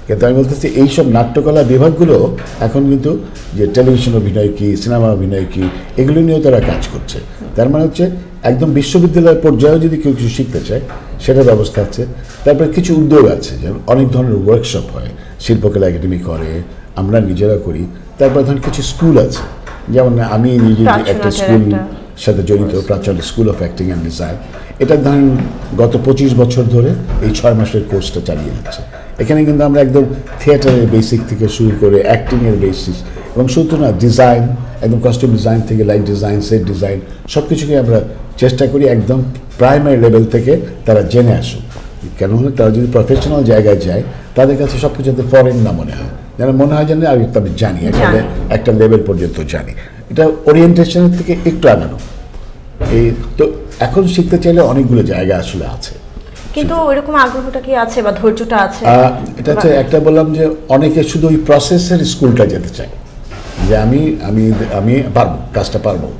কিন্তু আমি বলতেছি এইসব নাট্যকলা বিভাগগুলো এখন কিন্তু যে টেলিভিশন অভিনয় কী, সিনেমা অভিনয় কী, এগুলো নিয়েও তারা কাজ করছে। তার মানে হচ্ছে একদম বিশ্ববিদ্যালয় পর্যায়েও যদি কেউ কিছু শিখতে চায় সেটার ব্যবস্থা আছে। তারপরে কিছু উদ্যোগ আছে, যেমন অনেক ধরনের ওয়ার্কশপ হয়, শিল্পকলা একাডেমি করে, আমরা নিজেরা করি। তারপরে ধরেন কিছু স্কুল আছে, যেমন আমি নিজে যে একটা স্কুল সাথে জড়িত, Prachyanat school of acting and design. এটা ধরেন গত 25 বছর ধরে এই 6 মাসের কোর্সটা চালিয়ে যাচ্ছে। এখানে কিন্তু আমরা একদম থিয়েটারের বেসিক থেকে শুরু করে অ্যাক্টিংয়ের বেসিস, এবং শুধু না ডিজাইন, একদম কস্টিউম ডিজাইন থেকে লাইট ডিজাইন, সেট ডিজাইন, সব কিছুকে আমরা চেষ্টা করি একদম প্রাইমারি লেভেল থেকে তারা জেনে আসুক। কেন হলে তারা যদি প্রফেশনাল জায়গায় যায় তাদের কাছে সব কিছু ফরেন না মনে হয়, যেন মনে হয় যেন আমি তবে জানি, একটা লেভেল পর্যন্ত জানি। এটা ওরিয়েন্টেশনের থেকে একটু আগানো। এই তো এখন শিখতে চাইলে অনেকগুলো জায়গা আসলে আছে, কিন্তু এরকম আগ্রহটা কি আছে বা ধৈর্যটা আছে? এটা হচ্ছে একটা বললাম যে অনেকে শুধু ওই প্রসেসের স্কুলটা যেতে চায়, যে আমি আমি আমি পারবো, কাজটা পারবো,